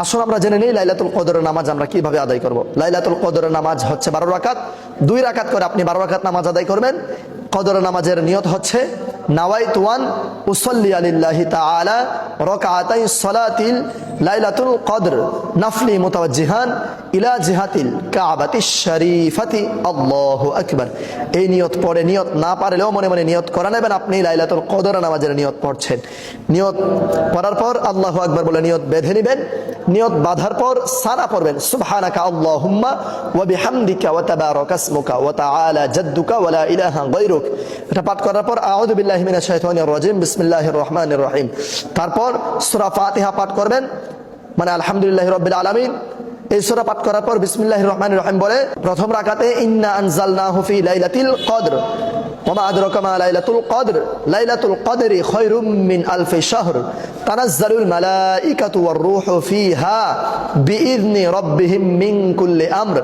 আসুন আমরা জেনে নিই লাইলাতুল কদরের নামাজ আমরা কিভাবে আদায় করব। লাইলাতুল কদরের নামাজ হচ্ছে 12 রাকাত, 2 রাকাত করে আপনি 12 রাকাত নামাজ আদায় করবেন। কদরের নামাজের নিয়ত হচ্ছে নাওয়াইতু আন উসাল্লি লিল্লাহি তাআলা রাকাতাই সালাতিল লাইলাতুল কদর নাফলি মুতাওয়াজ্জিহান ইলা জিহাতিল কাবাতিশ শরীফাতি আল্লাহু আকবার। এই নিয়ত পড়ে, নিয়ত না পারলেও মনে মনে নিয়ত করে নেবেন আপনি লাইলাতুল কদরের নামাজের নিয়ত পড়ছেন। নিয়ত পড়ার পর আল্লাহু আকবার বলে নিয়ত বেঁধে নেবেন। নিয়ত বাঁধার পর সানা পড়বেন সুবহানাকা আল্লাহুম্মা ওয়া বিহামদিকা ওয়া তাবারাকা ইসমুকা ওয়া তাআলা জাদ্দুকা ওয়া লা ইলাহা গায়রুক। এটা পাঠ করার পর আউযু বিল্লাহি মিনাশ শাইতানির রাজিম বিসমিল্লাহির রহমানির রহিম। তারপর সূরা ফাতিহা পাঠ করবেন, মানে আলহামদুলিল্লাহি রাব্বিল আলামিন। এই সূরা পাঠ করার পর বিসমিল্লাহির রহমানির রহিম বলে প্রথম রাকাতে ইন্না আনজালনাহু ফি লাইলাতিল কদর ওয়া মা আদরাকা মা লাইলাতুল কদর লাইলাতুল কদরি খায়রুম মিন আলফি শাহর তানাজ্জালুল মালাইকাতু ওয়ার রূহু ফিহা বিইذনি রাব্বিহিম মিন কুল্লি আমর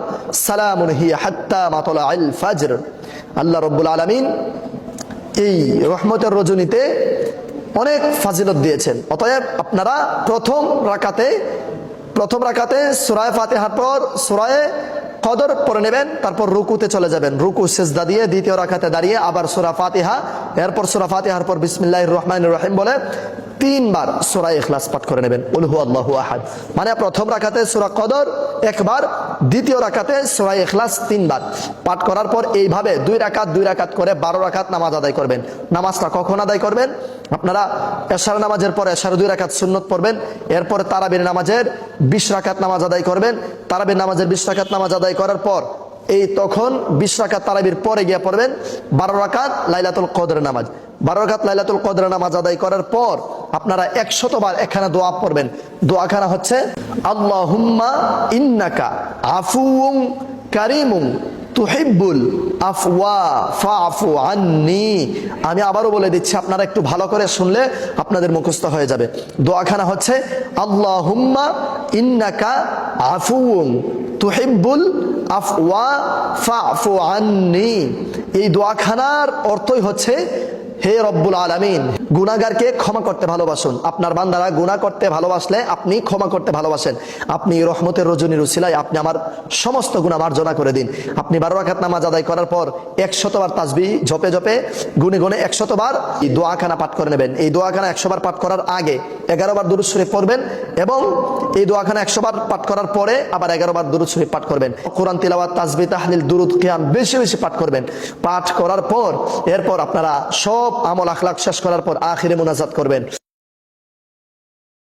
সালামুন হিয়া হাত্তা মাতলাইল ফাজর। আল্লাহ রাব্বুল আলামিন এই রহমতের রজনীতে অনেক ফাজিলত দিয়েছেন। অতএব আপনারা প্রথম রাকাতে সূরা ফাতিহার পর সূরা কদর পড়ে নেবেন, তারপর রুকুতে চলে যাবেন। রুকু সিজদা দিয়ে দ্বিতীয় রাকাতে দাঁড়িয়ে আবার সূরা ফাতিহা, এরপর সূরা ফাতিহার পর বিসমিল্লাহির রহমানির রহিম বলে 3 বার সূরা ইখলাস পাঠ করে নেবেন, কুল হুয়াল্লাহু আহাদ। মানে প্রথম রাকাতে সূরা কদর একবার, দ্বিতীয় রাকাতে সূরা ইখলাস 3 বার পাঠ করার পর এইভাবে 2 রাকাত করে 12 রাকাত নামাজ আদায় করবেন। নামাজটা কখন আদায় করবেন? আপনারা এশার নামাজের পর এশার 2 রাকাত সুন্নত পড়বেন, এরপর তারাবির নামাজের 20 রাকাত নামাজ আদায় করবেন। তারাবির নামাজের 20 রাকাত নামাজ আদায় করার পর তখন 20 রাকাত তারাবির পরে গিয়ে পড়বেন 12 রাকাত লাইলাতুল কদরের নামাজ। 12 রাকাত লাইলাতুল কদরের নামাজ আদায় করার পর আপনারা 100 বার এখানে দোয়া পড়বেন। দোয়াখানা হচ্ছে আল্লাহুম্মা ইন্নাকা আফুউন কারীমুন তুহিব্বুল আফওয়া ফাআফু আন্নি। আমি আবারও বলে দিচ্ছি, আপনারা একটু ভালো করে শুনলে আপনাদের মুখস্থ হয়ে যাবে। দোয়াখানা হচ্ছে আল্লাহুম্মা ইন্নাকা আফুউন তুহিব্বুল আফওয়া ফাআফু আন্নি। এই দোয়াখানার অর্থই হচ্ছে, হে রব্বুল আলামিন, গুনাহগারকে ক্ষমা করতে ভালোবাসুন। আপনার বান্দারা গুনাহ করতে ভালোবাসলে আপনি ক্ষমা করতে ভালোবাসেন। আপনি রহমতের রজনীর উসিলায় আপনি আমার সমস্ত গুনাহ মার্জনা করে দিন। আপনি 12 রাকাত নামাজ আদায় করার পর 100 বার তাসবিহ জপে গুনে 100 বার এই দোয়াখানা পাঠ করে নেবেন। এই দোয়াখানা 100 বার পাঠ করার আগে 11 বার দুরূদ শরীফ পড়বেন এবং এই দোয়াখানা 100 বার পাঠ করার পরে আবার 11 বার দুরূদ শরীফ পাঠ করবেন। কোরআন তিলাওয়াত, তাসবিহ, তাহলিল, দুরূদ, কিয়াম বেশি বেশি পাঠ করবেন। পাঠ করার পর এরপর আপনারা সব আমল আখলাক শেষ করার পর আখিরে মুনাজাত করবেন।